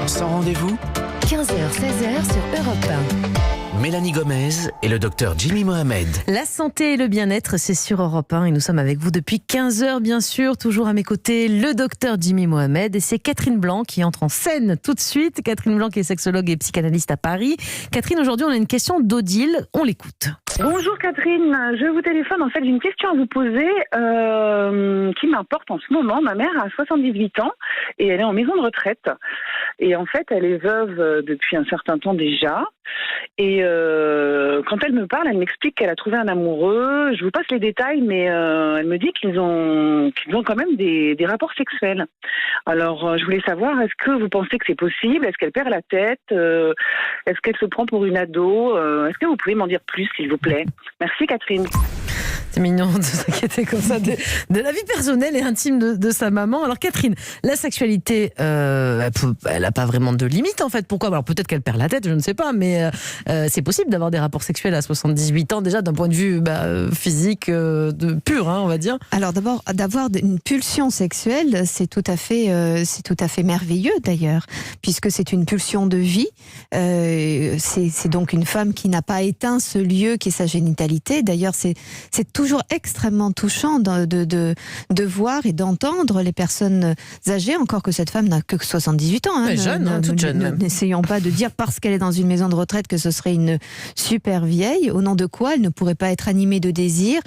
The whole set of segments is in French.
Sans rendez-vous, 15h-16h sur Europe 1. Mélanie Gomez et le docteur Jimmy Mohamed. La santé et le bien-être, c'est sur Europe 1 et nous sommes avec vous depuis 15h bien sûr. Toujours à mes côtés, le docteur Jimmy Mohamed et c'est Catherine Blanc qui entre en scène tout de suite. Catherine Blanc qui est sexologue et psychanalyste à Paris. Catherine, aujourd'hui on a une question d'Odile, on l'écoute. Bonjour Catherine, je vous téléphone. En fait, j'ai une question à vous poser qui m'importe en ce moment. Ma mère a 78 ans et elle est en maison de retraite. Et en fait, elle est veuve depuis un certain temps déjà. Et quand elle me parle, elle m'explique qu'elle a trouvé un amoureux. Je vous passe les détails, mais elle me dit qu'ils ont quand même des rapports sexuels. Alors, je voulais savoir, est-ce que vous pensez que c'est possible ? Est-ce qu'elle perd la tête ? Est-ce qu'elle se prend pour une ado ? Est-ce que vous pouvez m'en dire plus, s'il vous plaît ? Merci Catherine. C'est mignon de s'inquiéter comme ça de la vie personnelle et intime de sa maman. Alors Catherine, la sexualité, elle n'a pas vraiment de limite en fait. Pourquoi ? Alors peut-être qu'elle perd la tête, je ne sais pas, mais c'est possible d'avoir des rapports sexuels à 78 ans déjà d'un point de vue physique pur, on va dire. Alors d'abord, d'avoir une pulsion sexuelle, c'est tout à fait merveilleux d'ailleurs, puisque c'est une pulsion de vie. C'est donc une femme qui n'a pas éteint ce lieu qui est sa génitalité. D'ailleurs, c'est toujours extrêmement touchant de voir et d'entendre les personnes âgées, encore que cette femme n'a que 78 ans. Toute jeune même. N'essayons pas de dire parce qu'elle est dans une maison de retraite que ce serait une super vieille, au nom de quoi elle ne pourrait pas être animée de désir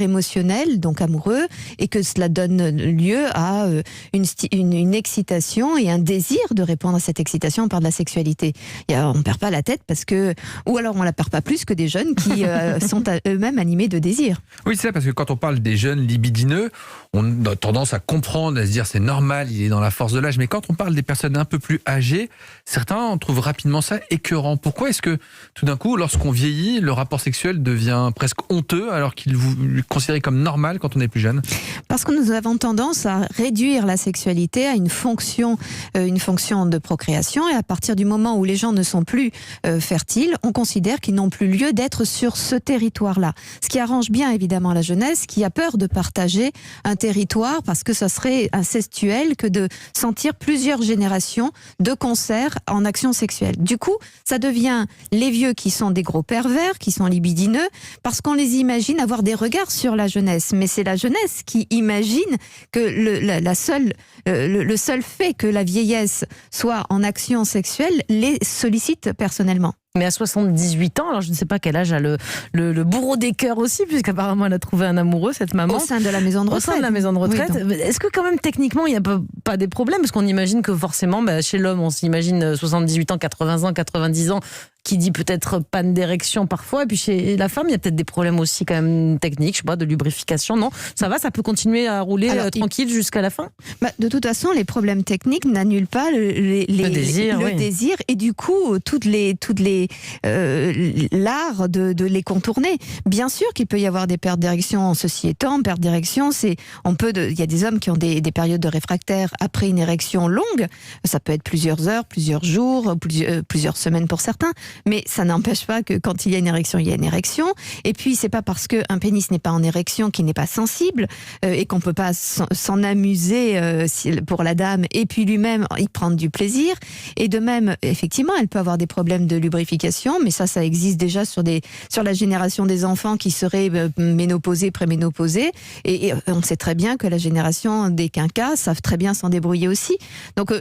émotionnel, donc amoureux, et que cela donne lieu à une excitation et un désir de répondre à cette excitation par de la sexualité. On ne perd pas la tête ou alors on la perd pas plus que des jeunes qui sont eux-mêmes animés de désir. Oui, c'est ça, parce que quand on parle des jeunes libidineux, on a tendance à comprendre, à se dire c'est normal, il est dans la force de l'âge. Mais quand on parle des personnes un peu plus âgées, certains trouvent rapidement ça écœurant. Pourquoi est-ce que tout d'un coup, lorsqu'on vieillit, le rapport sexuel devient presque honteux alors qu'il est considéré comme normal quand on est plus jeune ? Parce que nous avons tendance à réduire la sexualité à une fonction de procréation, et à partir du moment où les gens ne sont plus fertiles, on considère qu'ils n'ont plus lieu d'être sur ce territoire-là. Ce qui arrange bien évidemment la jeunesse qui a peur de partager un territoire parce que ça serait incestuel que de sentir plusieurs générations de concerts en action sexuelle. Du coup, ça devient les vieux qui sont des gros pervers, qui sont libidineux, parce qu'on les imagine avoir des regards sur la jeunesse. Mais c'est la jeunesse qui imagine que le seul fait que la vieillesse soit en action sexuelle les sollicite personnellement. Mais à 78 ans, alors je ne sais pas quel âge a le bourreau des cœurs aussi, puisqu'apparemment elle a trouvé un amoureux, cette maman. Au sein de la maison de retraite. Au sein de la maison de retraite. Oui, est-ce que quand même techniquement il n'y a pas des problèmes ? Parce qu'on imagine que forcément, chez l'homme, on s'imagine 78 ans, 80 ans, 90 ans, qui dit peut-être panne d'érection parfois. Et puis chez la femme, il y a peut-être des problèmes aussi quand même techniques, je sais pas, de lubrification. Non, ça va, ça peut continuer à rouler tranquille jusqu'à la fin ? De toute façon, les problèmes techniques n'annulent pas le désir, et du coup, l'art de les contourner. Bien sûr qu'il peut y avoir des pertes d'érection. Ceci étant, perte d'érection, il y a des hommes qui ont des périodes de réfractaire après une érection longue. Ça peut être plusieurs heures, plusieurs jours, plusieurs semaines pour certains. Mais ça n'empêche pas que quand il y a une érection, il y a une érection. Et puis, c'est pas parce qu'un pénis n'est pas en érection qu'il n'est pas sensible et qu'on peut pas s'en amuser pour la dame et puis lui-même y prendre du plaisir. Et de même, effectivement, elle peut avoir des problèmes de lubrification, mais ça existe déjà sur la génération des enfants qui seraient ménopausés, préménopausés. Et on sait très bien que la génération des quinquas savent très bien s'en débrouiller aussi. Donc,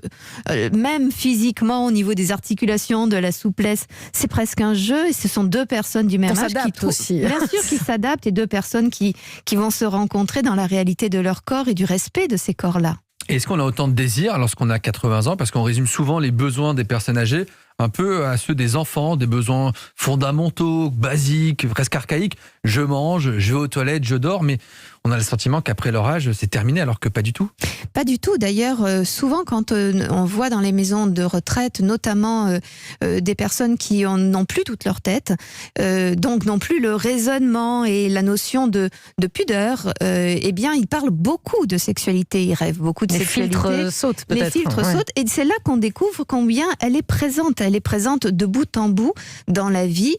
même physiquement, au niveau des articulations, de la souplesse, c'est presque un jeu, et ce sont deux personnes du même âge qui aussi. Bien sûr qu'ils s'adaptent, et deux personnes qui vont se rencontrer dans la réalité de leur corps et du respect de ces corps-là. Et est-ce qu'on a autant de désir lorsqu'on a 80 ans ? Parce qu'on résume souvent les besoins des personnes âgées un peu à ceux des enfants, des besoins fondamentaux, basiques, presque archaïques. Je mange, je vais aux toilettes, je dors, mais on a le sentiment qu'après leur âge, c'est terminé, alors que pas du tout. Pas du tout. D'ailleurs, souvent quand on voit dans les maisons de retraite, notamment des personnes qui n'ont plus toute leur tête, donc n'ont plus le raisonnement et la notion de pudeur, eh bien, ils parlent beaucoup de sexualité, ils rêvent beaucoup de sexualité. Les filtres sautent peut-être. Les filtres sautent, et c'est là qu'on découvre combien elle est présente, elle est présente de bout en bout dans la vie,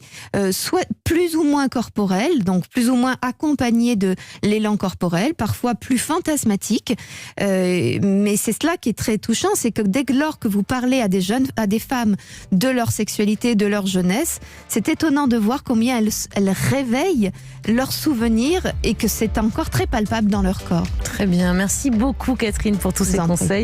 soit plus ou moins corporelle, donc plus ou moins accompagnée de l'élan corporel, parfois plus fantasmatique. Mais c'est cela qui est très touchant, c'est que dès lors que vous parlez à des femmes de leur sexualité, de leur jeunesse, c'est étonnant de voir combien elles réveillent leurs souvenirs et que c'est encore très palpable dans leur corps. Très bien. Merci beaucoup, Catherine, pour tous ces Je vous en prie. conseils.